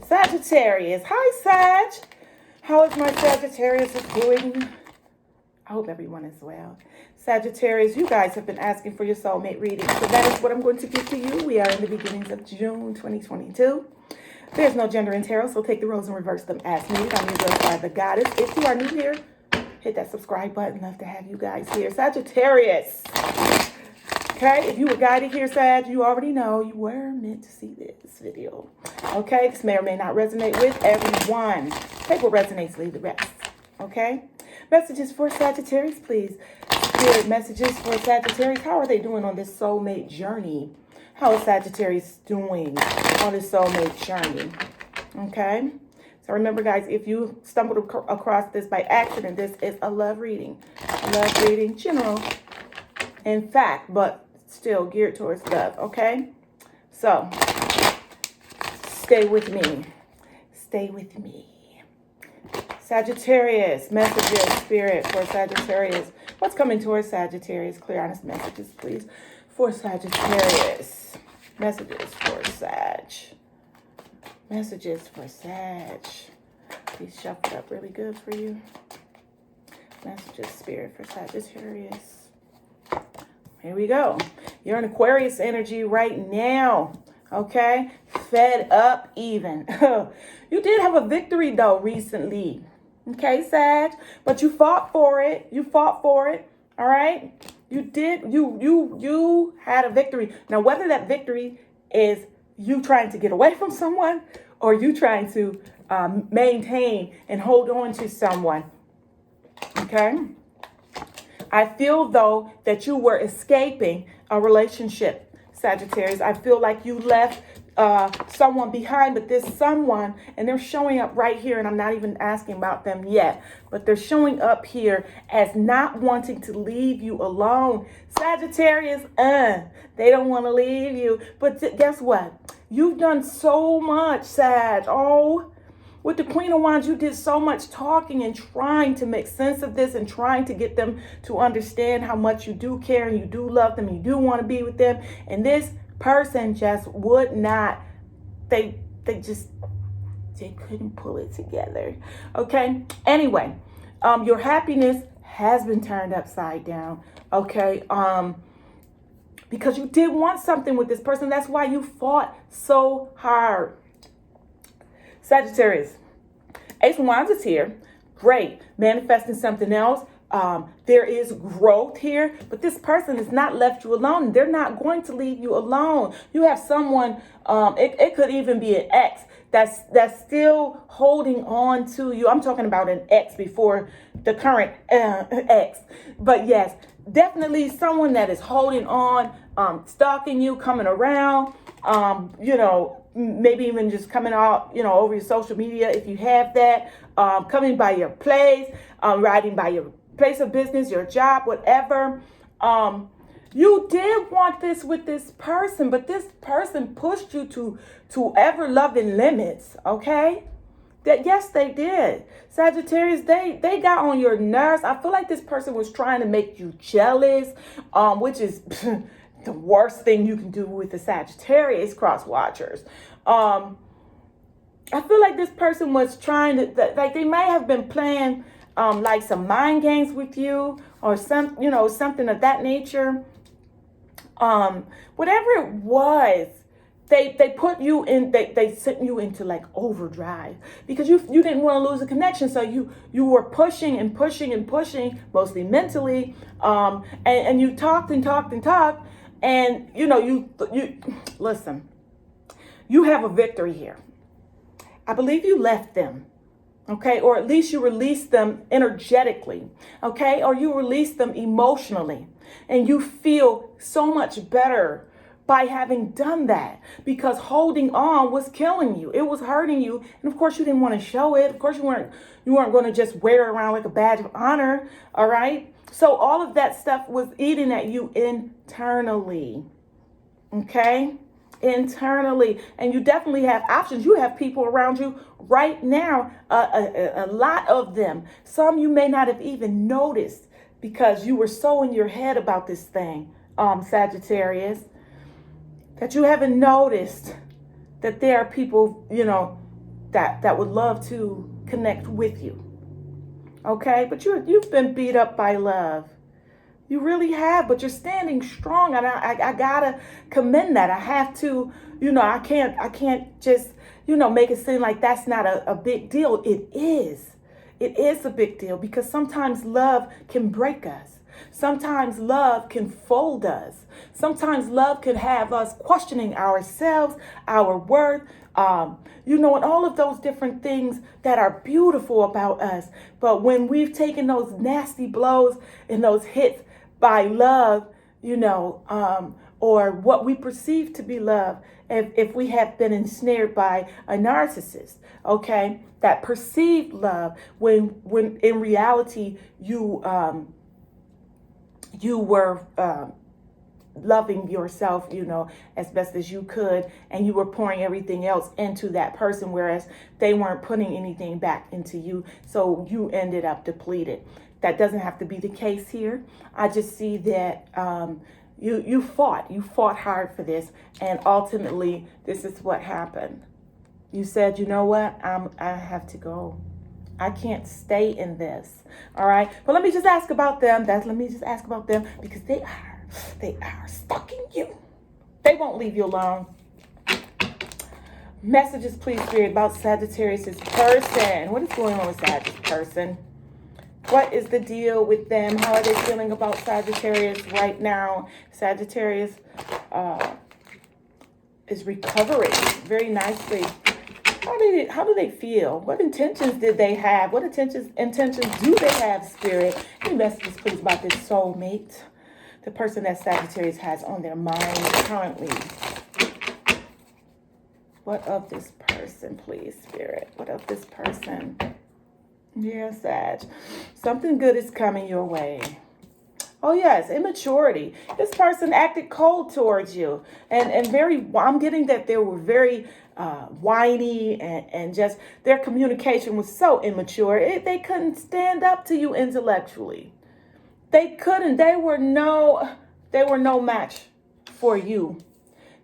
Sagittarius. Hi, Sag. How is my Sagittarius doing? I hope everyone is well. Sagittarius, you guys have been asking for your soulmate reading, so that is what I'm going to give to you. We are in the beginnings of June 2022. There's no gender in tarot, so take the roles and reverse them as needed. I'm your girl, Star the Goddess. If you are new here, hit that subscribe button. Love to have you guys here. Sagittarius. Okay, if you were guided here, Sag, you already know you were meant to see this video. Okay, this may or may not resonate with everyone. Take what resonates, leave the rest. Okay? Messages for Sagittarius, please. Spirit messages for Sagittarius. How are they doing on this soulmate journey? How is Sagittarius doing on this soulmate journey? Okay? So remember, guys, if you stumbled across this by accident, this is a love reading. Love reading, general, in fact, but still geared towards love, okay? So, stay with me. Stay with me. Sagittarius, messages, Spirit, for Sagittarius. What's coming towards Sagittarius? Clear, honest messages, please, for Sagittarius. Messages for Sag. Messages for Sag. These shuffled up really good for you. Messages, Spirit, for Sagittarius. Here we go. You're in Aquarius energy right now. Okay? Fed up even. You did have a victory, though, recently. Okay, Sag? But you fought for it. You fought for it. All right? You did. You had a victory. Now, whether that victory is you trying to get away from someone or you trying to maintain and hold on to someone. Okay? I feel, though, that you were escaping a relationship, Sagittarius. I feel like you left someone behind, but this someone, and they're showing up right here, and I'm not even asking about them yet, but they're showing up here as not wanting to leave you alone. Sagittarius, they don't want to leave you. But guess what? You've done so much, Sag. Oh, with the Queen of Wands, you did so much talking and trying to make sense of this and trying to get them to understand how much you do care and you do love them, you do want to be with them. And this person just would not, they couldn't pull it together. Okay? Anyway, your happiness has been turned upside down. Okay? Because you did want something with this person. That's why you fought so hard. Sagittarius, Ace of Wands is here. Great. Manifesting something else. There is growth here, but this person has not left you alone. They're not going to leave you alone. You have someone, it could even be an ex that's still holding on to you. I'm talking about an ex before the current ex. But yes, definitely someone that is holding on, stalking you, coming around, maybe even just coming out, over your social media if you have that, coming by your place, riding by your place of business, your job, whatever. You did want this with this person, but this person pushed you to ever-loving limits, okay? Yes, they did. Sagittarius, they got on your nerves. I feel like this person was trying to make you jealous, which is the worst thing you can do with the Sagittarius cross watchers. I feel like this person was trying to, like they might have been playing like some mind games with you or something of that nature. Whatever it was, they put you in, they sent you into like overdrive because you didn't want to lose a connection. So you were pushing and pushing and pushing, mostly mentally. And you talked and talked and talked. And, you listen, you have a victory here. I believe you left them, okay? Or at least you released them energetically, okay? Or you released them emotionally. And you feel so much better by having done that because holding on was killing you. It was hurting you. And of course, you didn't want to show it. Of course, you weren't going to just wear it around like a badge of honor, all right? So all of that stuff was eating at you internally, okay? Internally. And you definitely have options. You have people around you right now, a lot of them. Some you may not have even noticed because you were so in your head about this thing, Sagittarius, that you haven't noticed that there are people, that would love to connect with you. Okay, but you've been beat up by love. You really have, but you're standing strong, and I gotta commend that. I have to, I can't just, make it seem like that's not a big deal. It is. It is a big deal, because sometimes love can break us. Sometimes love can fold us. Sometimes love can have us questioning ourselves, our worth, and all of those different things that are beautiful about us. But when we've taken those nasty blows and those hits by love, or what we perceive to be love, if we have been ensnared by a narcissist, okay, that perceived love, when in reality you were loving yourself, as best as you could, and you were pouring everything else into that person, whereas they weren't putting anything back into you, so you ended up depleted. That doesn't have to be the case here. I just see that you fought hard for this, and ultimately this is what happened. You said, you know what, I have to go. I can't stay in this. All right. But let me just ask about them. Let me just ask about them, because they are stalking you. They won't leave you alone. Messages, please, Spirit, about Sagittarius' person. What is going on with Sagittarius person? What is the deal with them? How are they feeling about Sagittarius right now? Sagittarius is recovering very nicely. How do they feel? What intentions did they have? What intentions do they have, Spirit? Any messages, please, about this soulmate, the person that Sagittarius has on their mind currently? What of this person, please, Spirit? What of this person? Yeah, Sag. Something good is coming your way. Oh, yes, immaturity. This person acted cold towards you. And I'm getting that they were very whiny, and just their communication was so immature. They couldn't stand up to you intellectually. They couldn't. They were no match for you.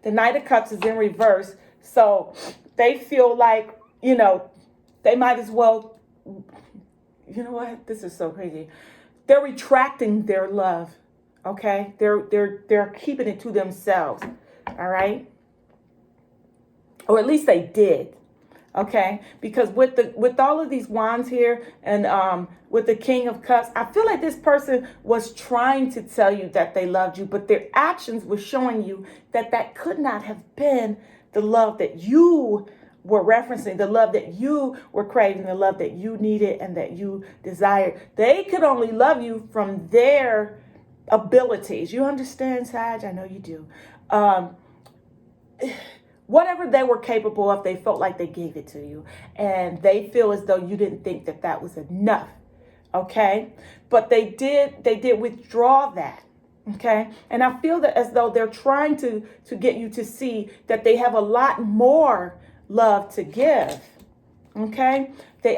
The Knight of Cups is in reverse. So they feel like, they might as well, this is so crazy. They're retracting their love, okay? They're keeping it to themselves, all right? Or at least they did, okay? Because with all of these wands here, and with the King of Cups, I feel like this person was trying to tell you that they loved you, but their actions were showing you that could not have been the love that you were referencing, the love that you were craving, the love that you needed and that you desired. They could only love you from their abilities. You understand, Sag? I know you do. Whatever they were capable of, they felt like they gave it to you. And they feel as though you didn't think that was enough. Okay? But they did withdraw that. Okay? And I feel that as though they're trying to get you to see that they have a lot more love to give. Okay? They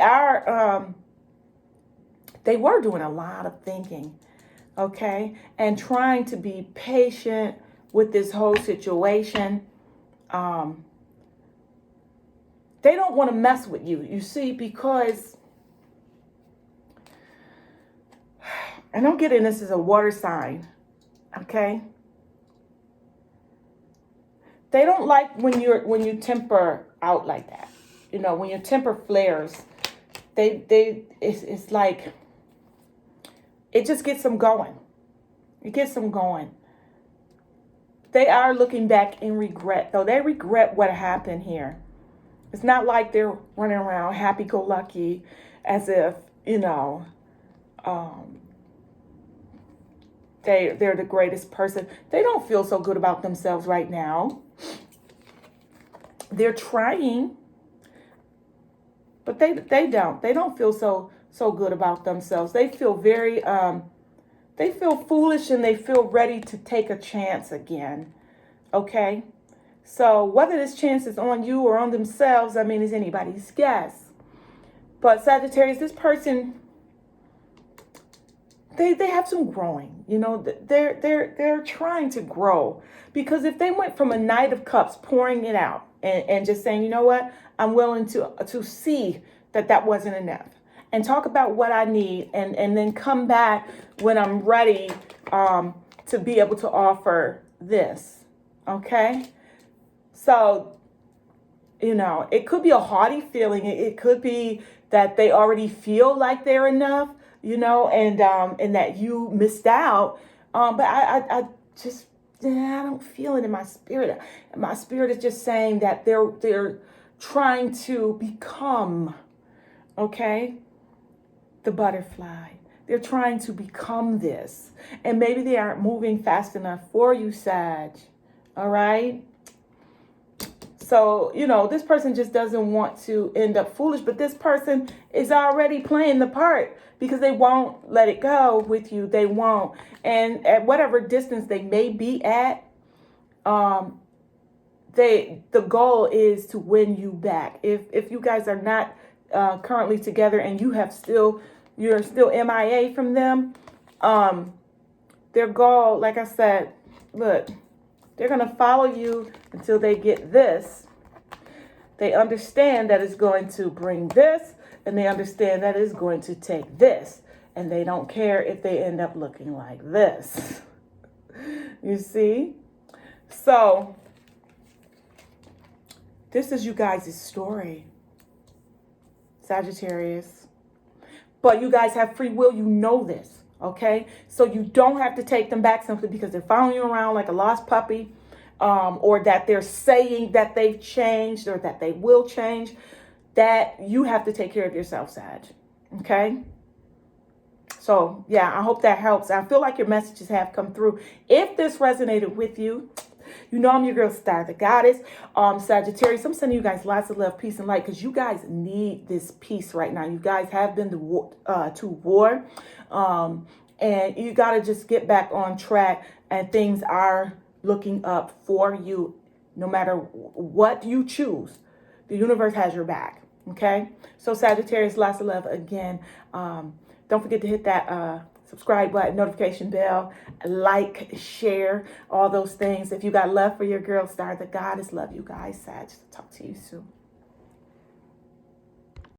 were doing a lot of thinking. Okay? And trying to be patient with this whole situation. They don't want to mess with you, you see, because, and I'm getting this as a water sign, okay? They don't like when you temper out like that. When your temper flares, it's like, it just gets them going. It gets them going. They are looking back in regret, though. They regret what happened here. It's not like they're running around happy-go-lucky as if, they're the greatest person. They don't feel so good about themselves right now. They're trying, but they don't. They don't feel so good about themselves. They feel very, they feel foolish, and they feel ready to take a chance again. Okay? So whether this chance is on you or on themselves, is anybody's guess. But Sagittarius, this person, they have some growing. They're trying to grow, because if they went from a Knight of Cups pouring it out, and just saying, you know what, I'm willing to see that wasn't enough, and talk about what I need, and then come back when I'm ready to be able to offer this. Okay? So, it could be a haughty feeling. It could be that they already feel like they're enough, and that you missed out. But I just, I don't feel it in my spirit. My spirit is just saying that they're trying to become, okay, the butterfly. They're trying to become this. And maybe they aren't moving fast enough for you, Sag. All right? So, this person just doesn't want to end up foolish, but this person is already playing the part because they won't let it go with you. They won't. And at whatever distance they may be at, the goal is to win you back. If you guys are not currently together and you're still MIA from them, their goal, like I said, look, they're going to follow you until they get this. They understand that it's going to bring this, and they understand that it's going to take this. And they don't care if they end up looking like this. You see? So, this is you guys' story, Sagittarius. But you guys have free will. You know this. Okay, so you don't have to take them back simply because they're following you around like a lost puppy, or that they're saying that they've changed or that they will change. That you have to take care of yourself, Sag. Okay. So yeah, I hope that helps. I feel like your messages have come through. If this resonated with you, I'm your girl Star, the goddess. Sagittarius, I'm sending you guys lots of love, peace, and light because you guys need this peace right now. You guys have been to war. And you got to just get back on track, and things are looking up for you. No matter what you choose, the universe has your back. Okay. So Sagittarius, lots of love again. Don't forget to hit that subscribe button, notification bell, like, share, all those things. If you got love for your girl Star, the goddess, love you guys, Sag. Talk to you soon.